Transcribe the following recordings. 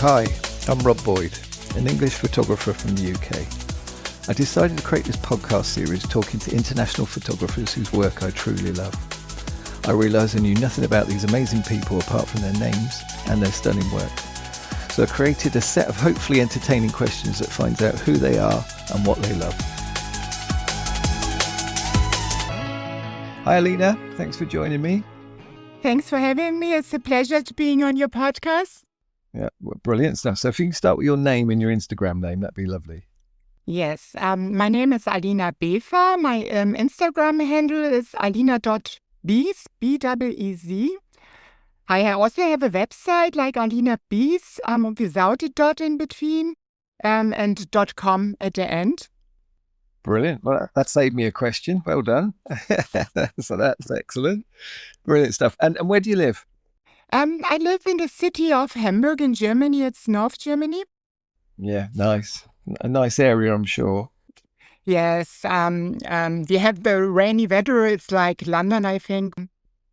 Hi, I'm Rob Boyd, an English photographer from the UK. I decided to create this podcast series talking to international photographers whose work I truly love. I realised I knew nothing about these amazing people apart from their names and their stunning work. So I created a set of hopefully entertaining questions that finds out who they are and what they love. Hi Alina, thanks for joining me. Thanks for having me. It's a pleasure to being on your podcast. Yeah, brilliant stuff. So if you can start with your name and your Instagram name, that'd be lovely. Yes, my name is Alina Befer. My Instagram handle is alina.bees, B-E-E-Z. I also have a website like Alina Bees, without a dot in between, and .com at the end. Brilliant. Well, that saved me a question. Well done. So that's excellent. Brilliant stuff. And where do you live? I live in the city of Hamburg in Germany. It's North Germany. Yeah, nice. A nice area, I'm sure. Yes, we have the rainy weather. It's like London, I think.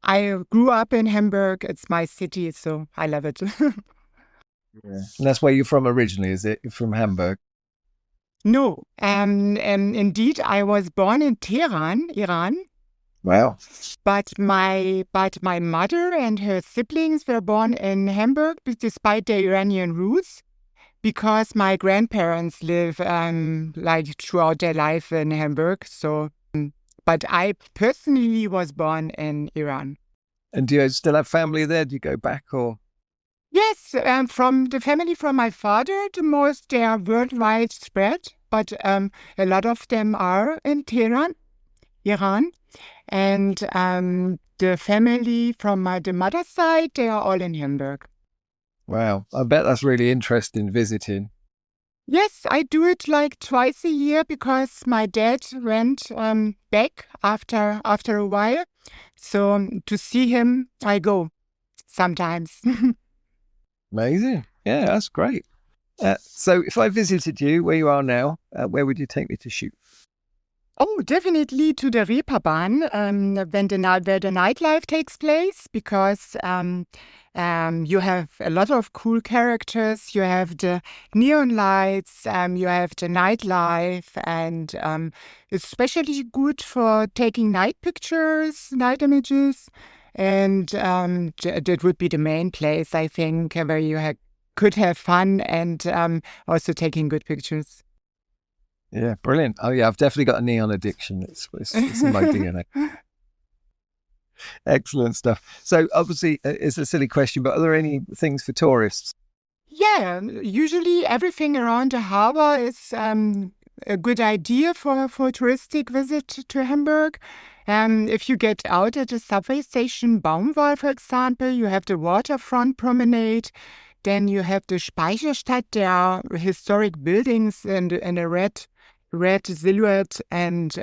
I grew up in Hamburg. It's my city, so I love it. Yeah. And that's where you're from originally, is it? You're from Hamburg? No, indeed, I was born in Tehran, Iran. Wow. But my mother and her siblings were born in Hamburg, despite their Iranian roots, because my grandparents live like throughout their life in Hamburg. So, but I personally was born in Iran. And do you still have family there? Do you go back or? Yes, from the family from my father, the most they are worldwide spread, but a lot of them are in Tehran, Iran. And the family from the mother's side, they are all in Hamburg. Wow. I bet that's really interesting visiting. Yes, I do it like twice a year because my dad went back after a while. So to see him, I go sometimes. Amazing. Yeah, that's great. So if I visited you where you are now, where would you take me to shoot? Oh, definitely to the Reeperbahn, where the nightlife takes place, because you have a lot of cool characters. You have the neon lights, you have the nightlife, and it's especially good for taking night pictures, night images. And that would be the main place, I think, where you could have fun and also taking good pictures. Yeah, brilliant. Oh yeah, I've definitely got a neon addiction. It's in my DNA. Excellent stuff. So obviously it's a silly question, but are there any things for tourists? Yeah, usually everything around the harbor is a good idea for a touristic visit to Hamburg. If you get out at the subway station Baumwall, for example, you have the waterfront promenade. Then you have the Speicherstadt. There are historic buildings in a red silhouette, and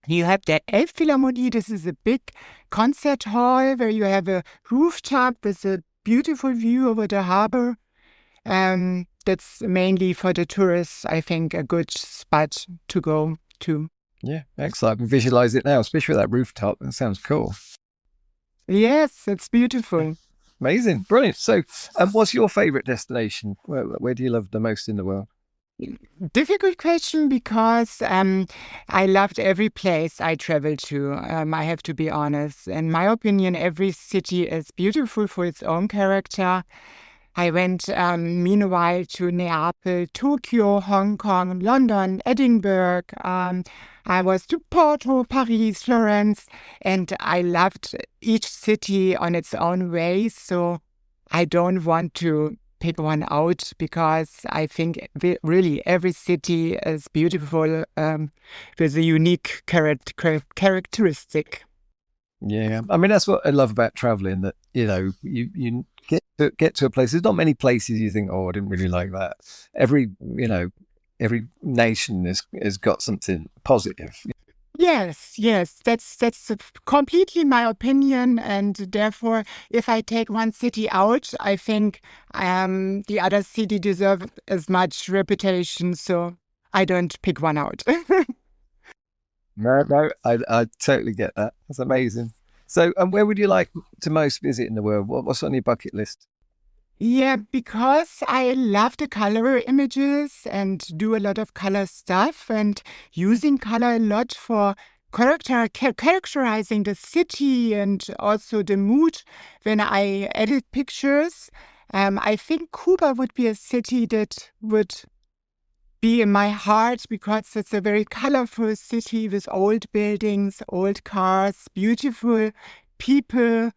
you have the Elbphilharmonie. This is a big concert hall where you have a rooftop with a beautiful view over the harbor. That's mainly for the tourists, I think, a good spot to go to. Yeah, excellent. I can visualize it now, especially with that rooftop. That sounds cool. Yes, it's beautiful. Amazing. Brilliant. So what's your favorite destination? Where do you love the most in the world? Difficult question, because I loved every place I traveled to. I have to be honest. In my opinion, every city is beautiful for its own character. I went meanwhile to Neapel, Tokyo, Hong Kong, London, Edinburgh. I was to Porto, Paris, Florence, and I loved each city on its own way. So I don't want to pick one out, because I think really every city is beautiful with a unique characteristic. Yeah, I mean that's what I love about traveling. That you get to a place. There's not many places you think, oh, I didn't really like that. Every nation has got something positive. Yes, that's completely my opinion, and therefore, if I take one city out, I think the other city deserves as much reputation, so I don't pick one out. No, I totally get that. That's amazing. So, where would you like to most visit in the world? What's on your bucket list? Yeah, because I love the color images and do a lot of color stuff and using color a lot for characterizing the city and also the mood when I edit pictures. I think Cuba would be a city that would be in my heart because it's a very colorful city with old buildings, old cars, beautiful people.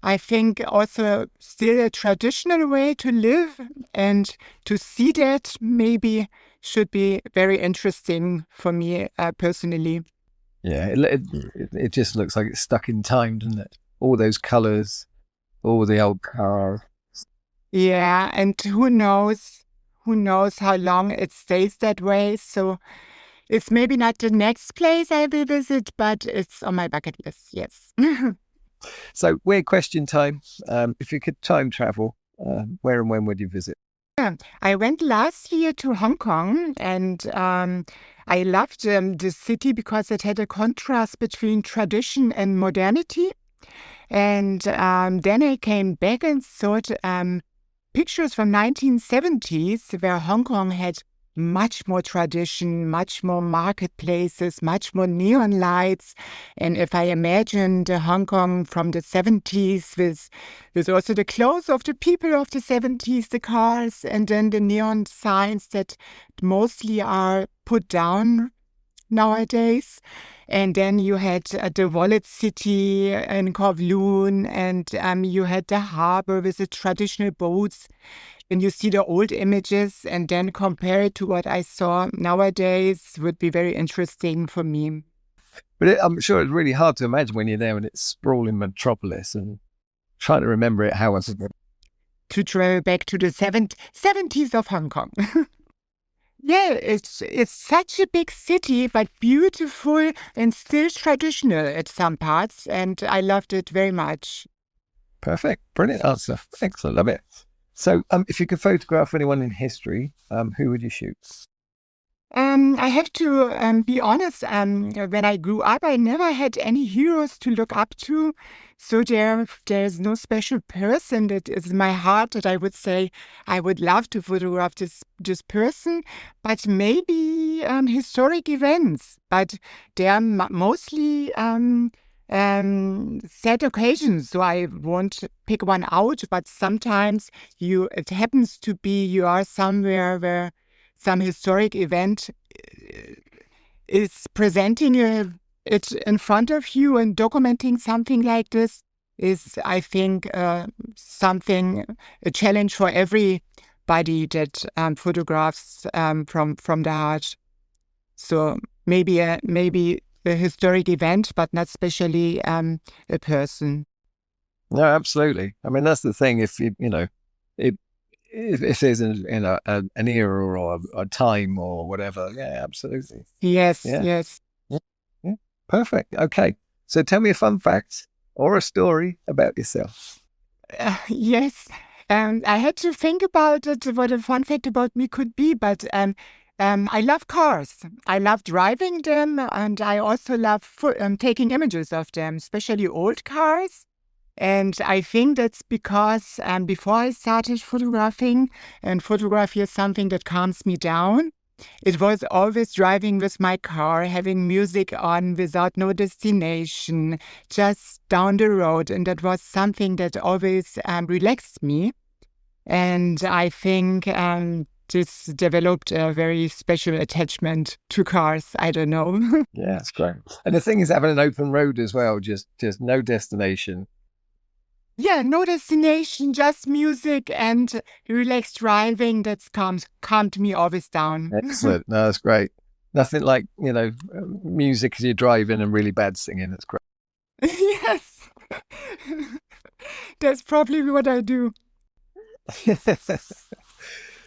I think also still a traditional way to live, and to see that maybe should be very interesting for me personally. Yeah, it just looks like it's stuck in time, doesn't it? All those colours, all the old cars. Yeah, and who knows how long it stays that way. So it's maybe not the next place I will visit, but it's on my bucket list, yes. So, weird question time. If you could time travel, where and when would you visit? Yeah, I went last year to Hong Kong, and I loved the city because it had a contrast between tradition and modernity. And then I came back and saw pictures from 1970s where Hong Kong had much more tradition, much more marketplaces, much more neon lights. And if I imagine the Hong Kong from the 70s with also the clothes of the people of the 70s, the cars, and then the neon signs that mostly are put down nowadays. And then you had the Wallet City in Kowloon, and you had the harbor with the traditional boats. And you see the old images and then compare it to what I saw nowadays would be very interesting for me. But I'm sure it's really hard to imagine when you're there and it's sprawling metropolis and trying to remember it. How was it? To travel back to the 70s of Hong Kong. Yeah, it's such a big city, but beautiful and still traditional at some parts, and I loved it very much. Perfect. Brilliant answer. Excellent. Love it. So, if you could photograph anyone in history, who would you shoot? I have to be honest. When I grew up, I never had any heroes to look up to, so there's no special person that is in my heart that I would say I would love to photograph this person. But maybe historic events. But they are mostly sad occasions, so I won't pick one out. But sometimes it happens to be you are somewhere where some historic event is presenting it in front of you, and documenting something like this is, I think, a challenge for everybody that photographs from the heart. So maybe a historic event, but not especially a person. No, absolutely. I mean, that's the thing. If if there's an era or a time or whatever, yeah, absolutely. Yes, Yeah. yes. Yeah. Yeah. Perfect. Okay. So tell me a fun fact or a story about yourself. Yes. I had to think about it, what a fun fact about me could be, but I love cars. I love driving them, and I also love taking images of them, especially old cars. And I think that's because before I started photographing, and photography is something that calms me down, it was always driving with my car, having music on without no destination, just down the road. And that was something that always relaxed me. And I think this developed a very special attachment to cars. I don't know. Yeah, it's great. And the thing is having an open road as well, just no destination. Yeah, no destination, just music and relaxed driving. That's calmed me always down. Excellent. No, that's great. Nothing like, music as you're driving and really bad singing. That's great. Yes. That's probably what I do.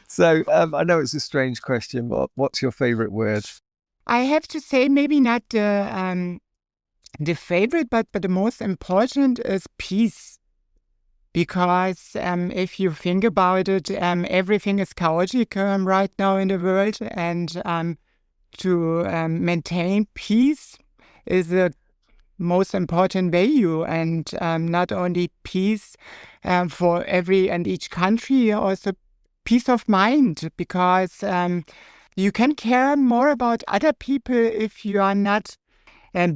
So I know it's a strange question, but what's your favorite word? I have to say, maybe not the favorite, but the most important is peace. Because if you think about it, everything is chaotic right now in the world, and to maintain peace is a most important value, and not only peace for every and each country, also peace of mind, because you can care more about other people if you are not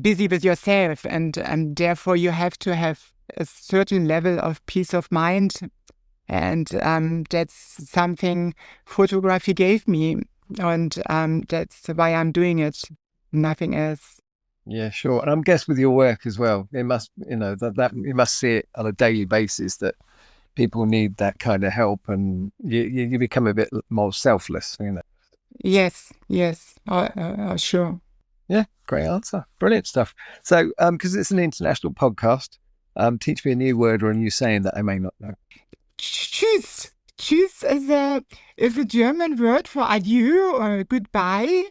busy with yourself, and therefore you have to have a certain level of peace of mind. And that's something photography gave me, and that's why I'm doing it, nothing else. Yeah, sure. And I'm guessing with your work as well, it must, that you must see it on a daily basis that people need that kind of help, and you become a bit more selfless, Yes, sure. Yeah, great answer. Brilliant stuff. So, because it's an international podcast, teach me a new word or a new saying that I may not know. Tschüss. Tschüss is a German word for adieu or goodbye.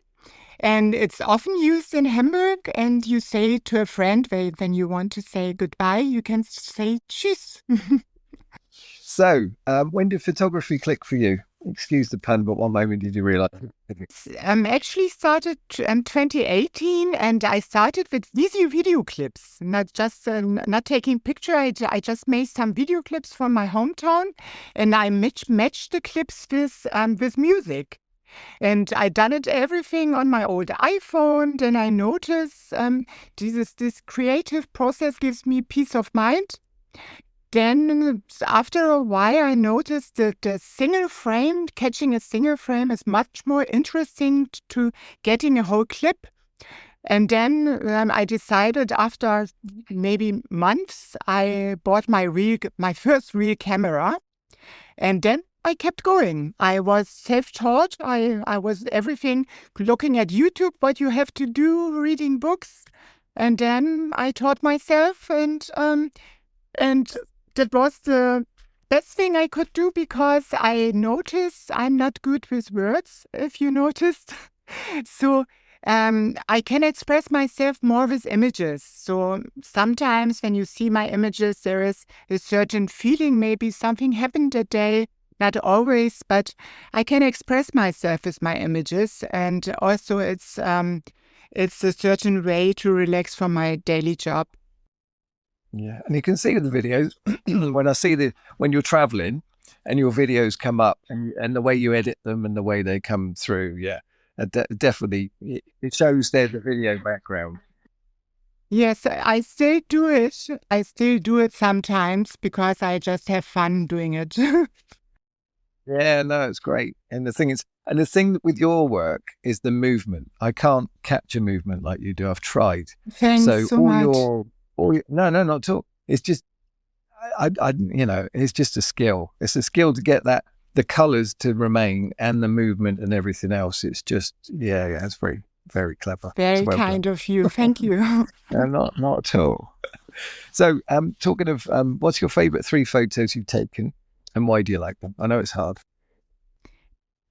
And it's often used in Hamburg, and you say it to a friend when you want to say goodbye, you can say tschüss. So, when did photography click for you? Excuse the pun, but what moment did you realize? Actually started in 2018, and I started with video clips, not just not taking picture. I just made some video clips from my hometown, and I matched the clips with music. And I done it everything on my old iPhone. Then I noticed this creative process gives me peace of mind. Then after a while, I noticed that catching a single frame is much more interesting to getting a whole clip. And then I decided after maybe months, I bought my first real camera. And then I kept going. I was self-taught. I was everything, looking at YouTube, what you have to do, reading books. And then I taught myself, and that was the best thing I could do, because I noticed I'm not good with words, if you noticed. So I can express myself more with images. So sometimes when you see my images, there is a certain feeling, maybe something happened that day. Not always, but I can express myself with my images, and also it's a certain way to relax from my daily job. Yeah, and you can see the videos when you're traveling, and your videos come up, and the way you edit them and the way they come through. Yeah, definitely, it shows there's a video background. Yes, I still do it. I still do it sometimes because I just have fun doing it. Yeah, no, it's great. And the thing with your work is the movement. I can't capture movement like you do. I've tried. Thanks so much. No, not at all. It's just, it's just a skill. It's a skill to get the colors to remain, and the movement and everything else. It's just, it's very, very clever. Very kind of you. Thank you. No, not at all. So, talking of, what's your favorite 3 photos you've taken, and why do you like them? I know it's hard.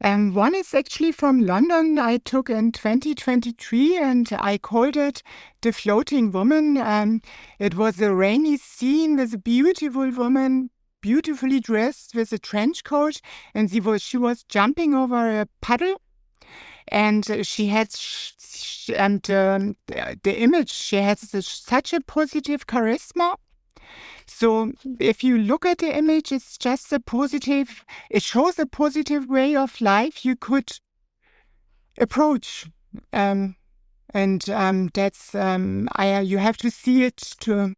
One is actually from London. I took in 2023, and I called it The Floating Woman. It was a rainy scene with a beautiful woman, beautifully dressed with a trench coat, and she was jumping over a puddle. And she had, the image, she has such a positive charisma. So if you look at the image, it's just it shows a positive way of life you could approach. And that's, you have to see it to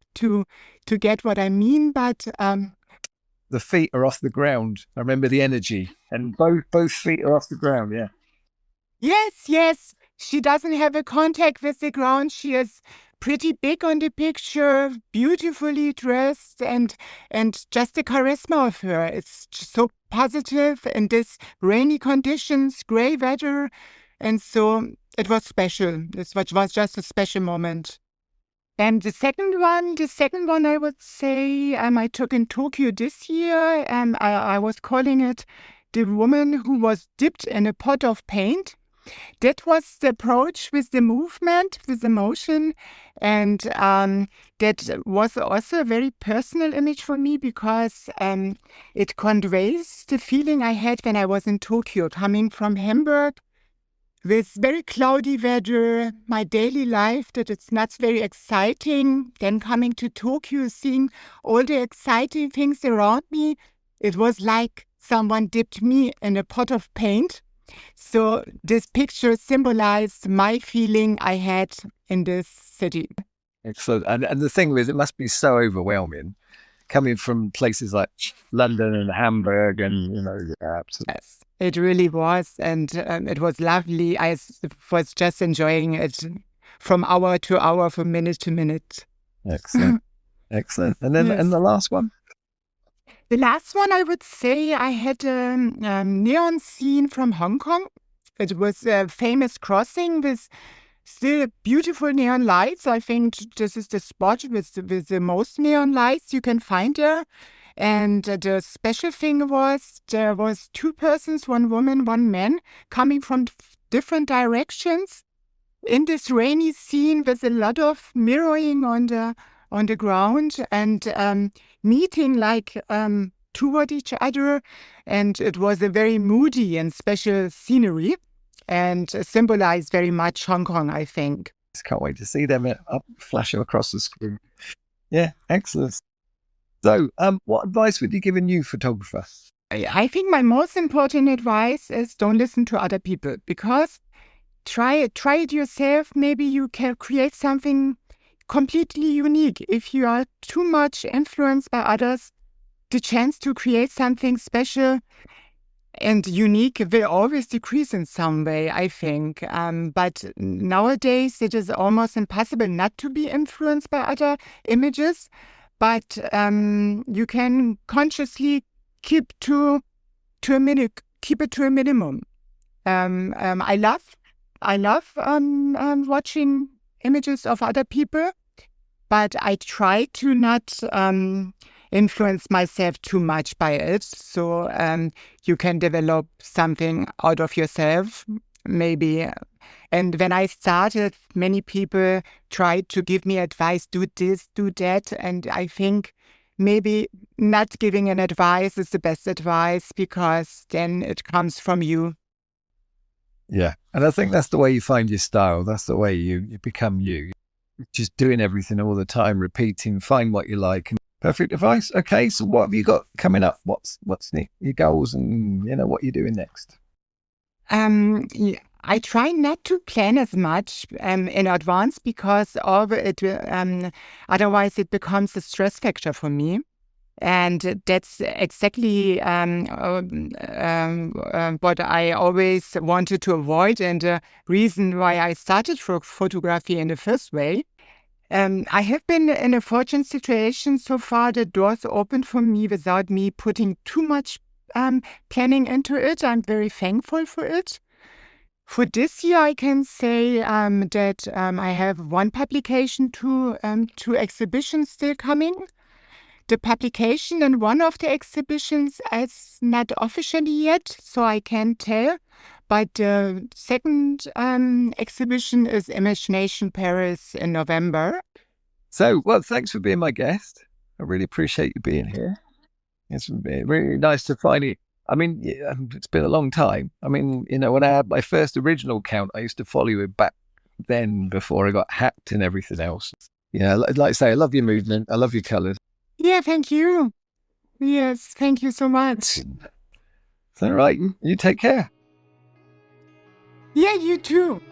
get what I mean, but... the feet are off the ground. I remember the energy, and both feet are off the ground, yeah. Yes. She doesn't have a contact with the ground. She is pretty big on the picture, beautifully dressed, and just the charisma of her. It's so positive in this rainy conditions, gray weather, and so it was special. This was just a special moment. And the second one, I would say, I took in Tokyo this year. I was calling it The Woman Who Was Dipped in a Pot of Paint. That was the approach with the movement, with the motion, and that was also a very personal image for me, because it conveys the feeling I had when I was in Tokyo, coming from Hamburg. with very cloudy weather, my daily life, that it's not very exciting. Then coming to Tokyo, seeing all the exciting things around me, it was like someone dipped me in a pot of paint. So this picture symbolized my feeling I had in this city. Excellent. And the thing is, it must be so overwhelming coming from places like London and Hamburg and, absolutely. Yes, it really was. And it was lovely. I was just enjoying it from hour to hour, from minute to minute. Excellent. Excellent. And then Yes. and the last one? The last one, I would say, I had a neon scene from Hong Kong. It was a famous crossing with still beautiful neon lights. I think this is the spot with the most neon lights you can find there. And the special thing was there was two persons, one woman, one man, coming from different directions in this rainy scene with a lot of mirroring on the ground and meeting like toward each other. And it was a very moody and special scenery and symbolized very much Hong Kong, I think. Just can't wait to see them up flashing across the screen. Yeah, excellent. So, what advice would you give a new photographer? I think my most important advice is don't listen to other people, because try it yourself. Maybe you can create something completely unique. If you are too much influenced by others, the chance to create something special and unique will always decrease in some way, I think. But nowadays, it is almost impossible not to be influenced by other images. But you can consciously keep it to a minimum. I love watching images of other people, but I try to not influence myself too much by it. So you can develop something out of yourself, maybe. And when I started, many people tried to give me advice, do this, do that. And I think maybe not giving an advice is the best advice, because then it comes from you. Yeah. And I think that's the way you find your style. That's the way you become you. Just doing everything all the time, repeating, find what you like. And perfect advice. Okay, so what have you got coming up? What's your goals and what you're doing next? I try not to plan as much in advance, because otherwise it becomes a stress factor for me. And that's exactly what I always wanted to avoid, and the reason why I started photography in the first way. I have been in a fortunate situation so far. The doors opened for me without me putting too much planning into it. I'm very thankful for it. For this year, I can say that I have one publication, two exhibitions still coming. The publication in one of the exhibitions is not officially yet, so I can't tell. But the second exhibition is Imagination Paris in November. So, well, thanks for being my guest. I really appreciate you being here. It's really nice to finally. I mean, it's been a long time. I mean, when I had my first original account, I used to follow you back then before I got hacked and everything else. Yeah, like I say, I love your movement. I love your colours. Yeah, thank you. Yes, thank you so much. All right, you take care. Yeah, you too.